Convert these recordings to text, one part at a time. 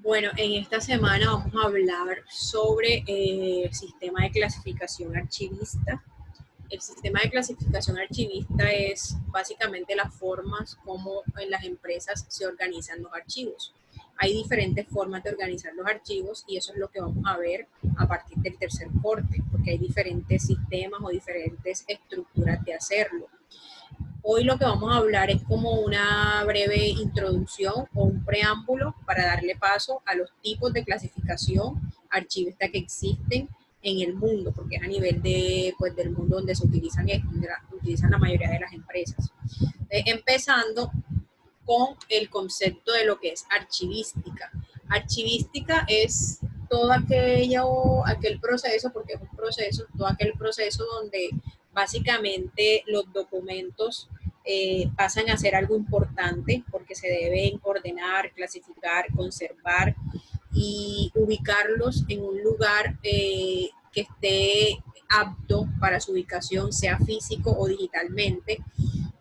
Bueno, en esta semana vamos a hablar sobre el sistema de clasificación archivista. El sistema de clasificación archivista es básicamente las formas como en las empresas se organizan los archivos. Hay diferentes formas de organizar los archivos y eso es lo que vamos a ver a partir del tercer corte, porque hay diferentes sistemas o diferentes estructuras de hacerlo. Hoy lo que vamos a hablar es como una breve introducción o un preámbulo para darle paso a los tipos de clasificación archivista que existen en el mundo, porque es a nivel del mundo donde se utilizan la mayoría de las empresas. Empezando con el concepto de lo que es archivística. Archivística es todo aquel proceso, porque es un proceso, todo aquel proceso donde básicamente los documentos pasan a ser algo importante porque se deben ordenar, clasificar, conservar y ubicarlos en un lugar que esté apto para su ubicación, sea físico o digitalmente,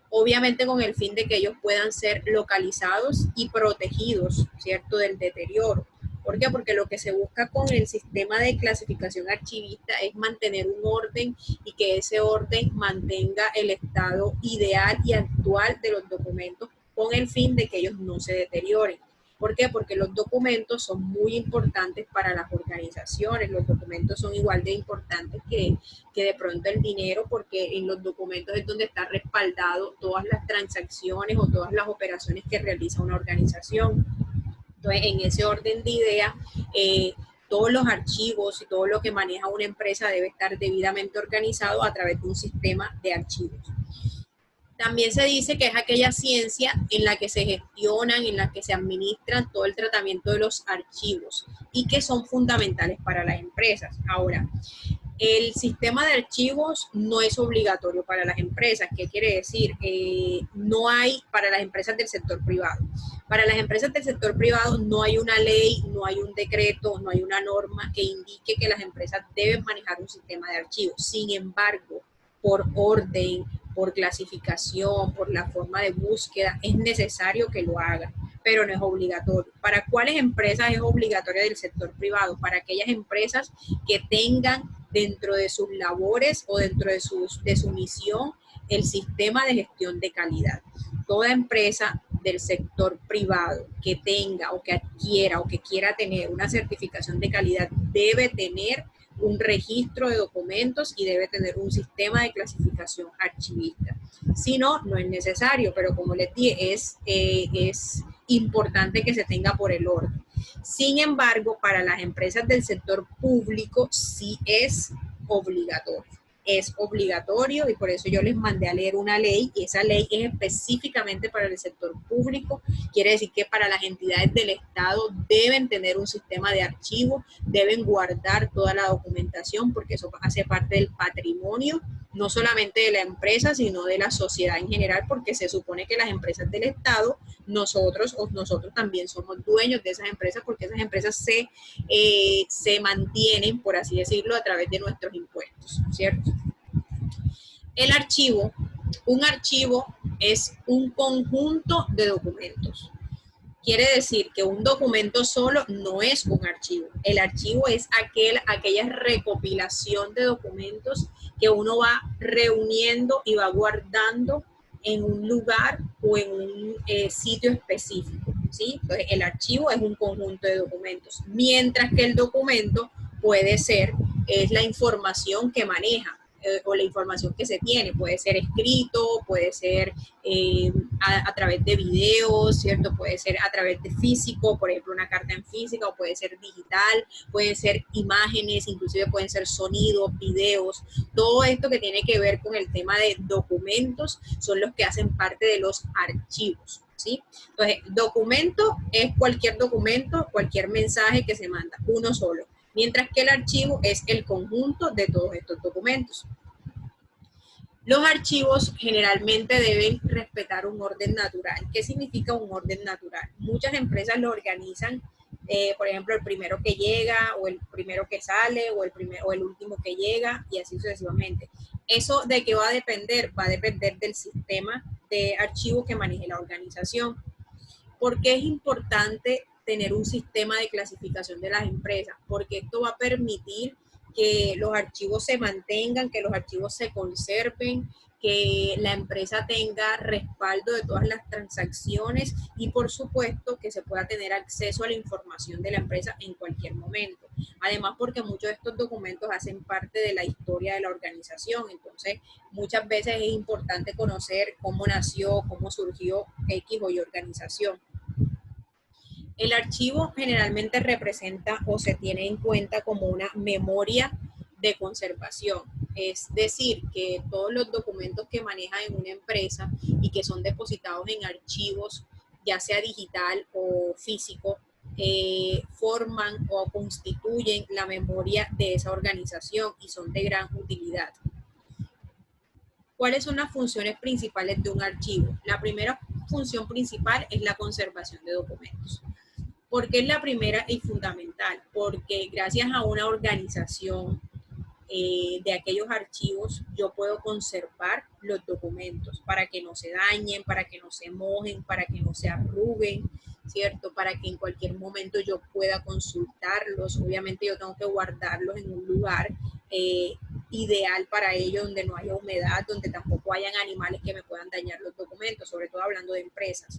obviamente con el fin de que ellos puedan ser localizados y protegidos, ¿cierto?, del deterioro. ¿Por qué? Porque lo que se busca con el sistema de clasificación archivista es mantener un orden y que ese orden mantenga el estado ideal y actual de los documentos con el fin de que ellos no se deterioren. ¿Por qué? Porque los documentos son muy importantes para las organizaciones, los documentos son igual de importantes que de pronto el dinero, porque en los documentos es donde está respaldado todas las transacciones o todas las operaciones que realiza una organización. Entonces, en ese orden de ideas, todos los archivos y todo lo que maneja una empresa debe estar debidamente organizado a través de un sistema de archivos. También se dice que es aquella ciencia en la que se gestionan, en la que se administran todo el tratamiento de los archivos y que son fundamentales para las empresas. Ahora, el sistema de archivos no es obligatorio para las empresas. ¿Qué quiere decir? No hay para las empresas del sector privado. Para las empresas del sector privado no hay una ley, no hay un decreto, no hay una norma que indique que las empresas deben manejar un sistema de archivos. Sin embargo, por orden, por clasificación, por la forma de búsqueda, es necesario que lo hagan, pero no es obligatorio. ¿Para cuáles empresas es obligatorio del sector privado? Para aquellas empresas que tengan dentro de sus labores o dentro de su misión el sistema de gestión de calidad. Toda empresa del sector privado que tenga o que adquiera o que quiera tener una certificación de calidad debe tener un registro de documentos y debe tener un sistema de clasificación archivista. Si no, no es necesario, pero como les dije, es importante que se tenga por el orden. Sin embargo, para las empresas del sector público sí es obligatorio. Es obligatorio y por eso yo les mandé a leer una ley y esa ley es específicamente para el sector público. Quiere decir que para las entidades del Estado deben tener un sistema de archivo, deben guardar toda la documentación porque eso hace parte del patrimonio no solamente de la empresa, sino de la sociedad en general, porque se supone que las empresas del Estado, nosotros también somos dueños de esas empresas, porque esas empresas se mantienen, por así decirlo, a través de nuestros impuestos, ¿cierto? El archivo, un archivo es un conjunto de documentos. Quiere decir que un documento solo no es un archivo. El archivo es aquella recopilación de documentos que uno va reuniendo y va guardando en un lugar o en un sitio específico, ¿sí? Entonces, el archivo es un conjunto de documentos, mientras que el documento puede ser, es la información que maneja o la información que se tiene. Puede ser escrito, puede ser a través de videos, ¿cierto? Puede ser a través de físico, por ejemplo, una carta en física, o puede ser digital, pueden ser imágenes, inclusive pueden ser sonidos, videos. Todo esto que tiene que ver con el tema de documentos son los que hacen parte de los archivos, ¿sí? Entonces, documento es cualquier documento, cualquier mensaje que se manda, uno solo, mientras que el archivo es el conjunto de todos estos documentos. Los archivos generalmente deben respetar un orden natural. ¿Qué significa un orden natural? Muchas empresas lo organizan, por ejemplo, el primero que llega, o el primero que sale, o el último que llega, y así sucesivamente. ¿Eso de qué va a depender? Va a depender del sistema de archivo que maneje la organización. ¿Por qué es importante tener un sistema de clasificación de las empresas, porque esto va a permitir que los archivos se mantengan, que los archivos se conserven, que la empresa tenga respaldo de todas las transacciones y por supuesto que se pueda tener acceso a la información de la empresa en cualquier momento. Además, porque muchos de estos documentos hacen parte de la historia de la organización, entonces muchas veces es importante conocer cómo nació, cómo surgió X o Y organización. El archivo generalmente representa o se tiene en cuenta como una memoria de conservación. Es decir, que todos los documentos que maneja en una empresa y que son depositados en archivos, ya sea digital o físico, forman o constituyen la memoria de esa organización y son de gran utilidad. ¿Cuáles son las funciones principales de un archivo? La primera función principal es la conservación de documentos. ¿Por qué es la primera y fundamental? Porque gracias a una organización de aquellos archivos, yo puedo conservar los documentos para que no se dañen, para que no se mojen, para que no se arruguen, ¿cierto? Para que en cualquier momento yo pueda consultarlos. Obviamente yo tengo que guardarlos en un lugar ideal para ello, donde no haya humedad, donde tampoco hayan animales que me puedan dañar los documentos, sobre todo hablando de empresas.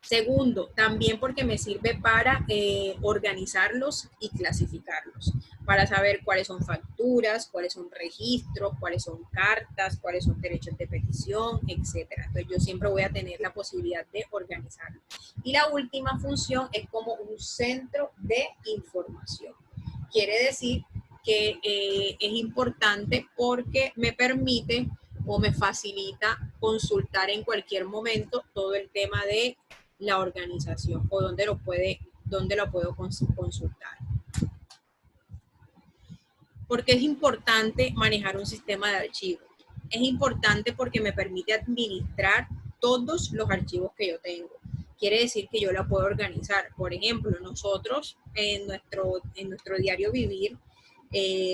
Segundo, también porque me sirve para organizarlos y clasificarlos, para saber cuáles son facturas, cuáles son registros, cuáles son cartas, cuáles son derechos de petición, etcétera. Entonces yo siempre voy a tener la posibilidad de organizarlo. Y la última función es como un centro de información. Quiere decir que es importante porque me permite o me facilita consultar en cualquier momento todo el tema de la organización o dónde lo puedo consultar. ¿Por qué es importante manejar un sistema de archivos? Es importante porque me permite administrar todos los archivos que yo tengo. Quiere decir que yo la puedo organizar. Por ejemplo, nosotros en nuestro diario vivir,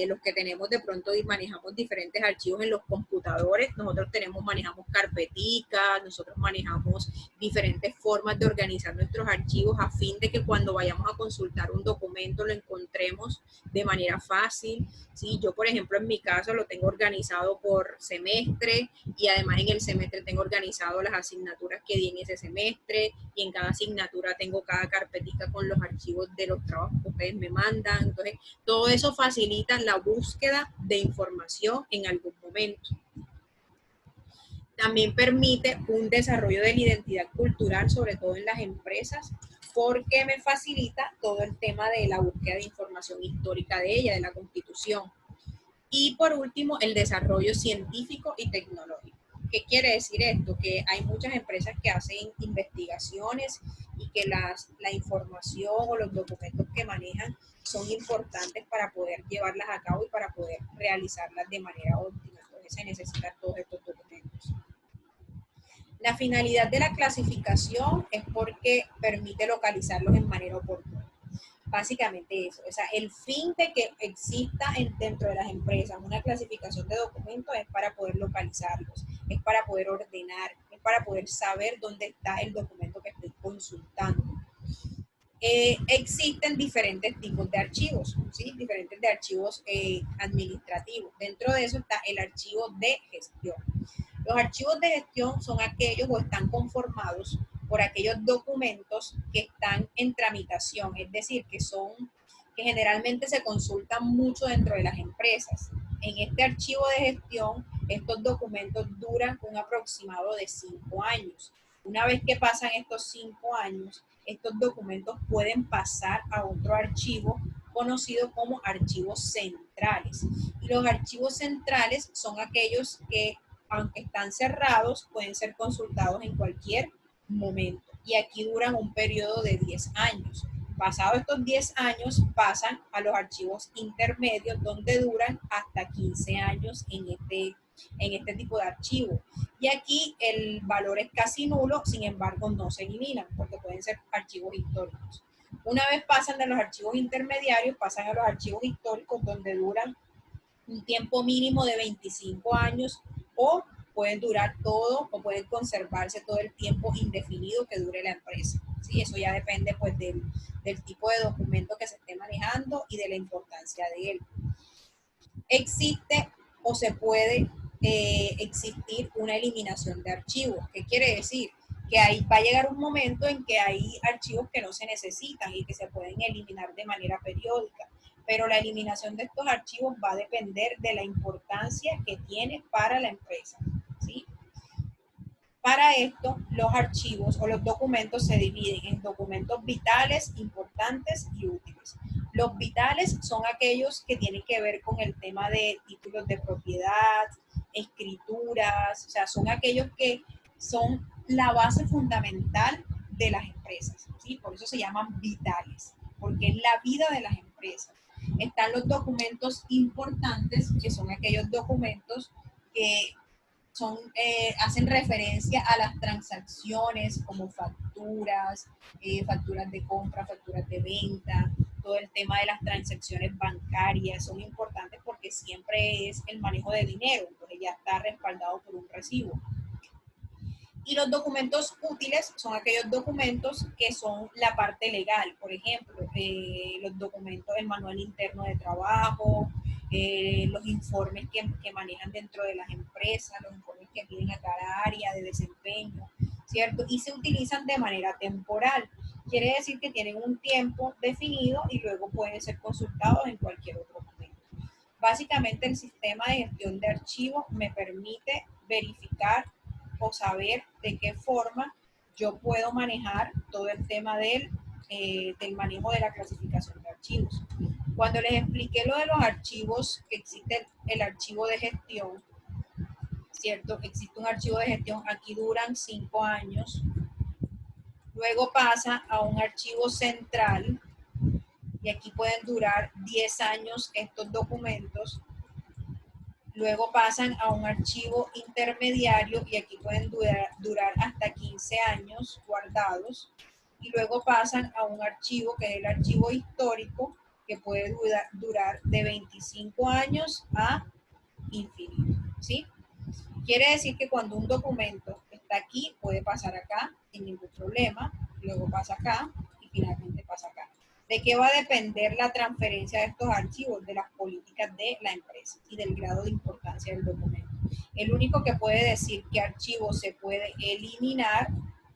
los que tenemos de pronto y manejamos diferentes archivos en los computadores, nosotros manejamos carpeticas, nosotros manejamos diferentes formas de organizar nuestros archivos a fin de que cuando vayamos a consultar un documento lo encontremos de manera fácil. ¿Sí? Yo, por ejemplo, en mi caso lo tengo organizado por semestre y además en el semestre tengo organizado las asignaturas que di en ese semestre y en cada asignatura tengo cada carpetica con los archivos de los trabajos que ustedes me mandan. Entonces, todo eso facilita la búsqueda de información en algún momento. También permite un desarrollo de la identidad cultural, sobre todo en las empresas, porque me facilita todo el tema de la búsqueda de información histórica de ella, de la Constitución. Y por último, el desarrollo científico y tecnológico. ¿Qué quiere decir esto? Que hay muchas empresas que hacen investigaciones y que la información o los documentos que manejan son importantes para poder llevarlas a cabo y para poder realizarlas de manera óptima. Entonces se necesitan todos estos documentos. La finalidad de la clasificación es porque permite localizarlos en manera oportuna. Básicamente eso, o sea, el fin de que exista dentro de las empresas una clasificación de documentos es para poder localizarlos, es para poder ordenar, es para poder saber dónde está el documento que estoy consultando. Existen diferentes tipos de archivos, ¿sí? Diferentes de archivos administrativos. Dentro de eso está el archivo de gestión. Los archivos de gestión son aquellos o están conformados por aquellos documentos que están en tramitación, es decir, que generalmente se consultan mucho dentro de las empresas. En este archivo de gestión, estos documentos duran un aproximado de 5 años. Una vez que pasan estos 5 años, estos documentos pueden pasar a otro archivo conocido como archivos centrales. Y los archivos centrales son aquellos que, aunque están cerrados, pueden ser consultados en cualquier momento. Y aquí duran un periodo de 10 años. Pasados estos 10 años, pasan a los archivos intermedios, donde duran hasta 15 años en este tipo de archivo. Y aquí el valor es casi nulo, sin embargo no se eliminan porque pueden ser archivos históricos. Una vez pasan de los archivos intermediarios, pasan a los archivos históricos, donde duran un tiempo mínimo de 25 años o pueden durar todo o pueden conservarse todo el tiempo indefinido que dure la empresa. ¿sí? Eso ya depende pues del tipo de documento que se esté manejando y de la importancia de él. Existe o se puede existir una eliminación de archivos. ¿Qué quiere decir? Que ahí va a llegar un momento en que hay archivos que no se necesitan y que se pueden eliminar de manera periódica, pero la eliminación de estos archivos va a depender de la importancia que tiene para la empresa, ¿sí? Para esto, los archivos o los documentos se dividen en documentos vitales, importantes y útiles. Los vitales son aquellos que tienen que ver con el tema de títulos de propiedad, escrituras, o sea, son aquellos que son la base fundamental de las empresas, ¿sí? Por eso se llaman vitales, porque es la vida de las empresas. Están los documentos importantes, que son aquellos documentos que hacen referencia a las transacciones como facturas, facturas de compra, facturas de venta, todo el tema de las transacciones bancarias son importantes porque siempre es el manejo de dinero, entonces ya está respaldado por un recibo. Y los documentos útiles son aquellos documentos que son la parte legal, por ejemplo, los documentos del manual interno de trabajo, los informes que manejan dentro de las empresas, los informes que piden a cada área de desempeño, ¿cierto? Y se utilizan de manera temporal. Quiere decir que tienen un tiempo definido y luego pueden ser consultados en cualquier otro momento. Básicamente el sistema de gestión de archivos me permite verificar o saber de qué forma yo puedo manejar todo el tema del manejo de la clasificación de archivos. Cuando les expliqué lo de los archivos, existe el archivo de gestión, ¿cierto? Existe un archivo de gestión, aquí duran 5 años, luego pasa a un archivo central y aquí pueden durar 10 años estos documentos. Luego pasan a un archivo intermediario y aquí pueden durar hasta 15 años guardados. Y luego pasan a un archivo que es el archivo histórico, que puede durar de 25 años a infinito, ¿sí? Quiere decir que cuando un documento está aquí, puede pasar acá sin ningún problema, luego pasa acá y finalmente pasa acá. ¿De qué va a depender la transferencia de estos archivos? De las políticas de la empresa y del grado de importancia del documento. El único que puede decir qué archivo se puede eliminar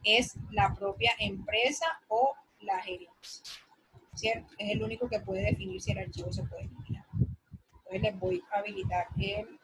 es la propia empresa o la gerencia, ¿cierto? Es el único que puede definir si el archivo se puede eliminar. Entonces les voy a habilitar el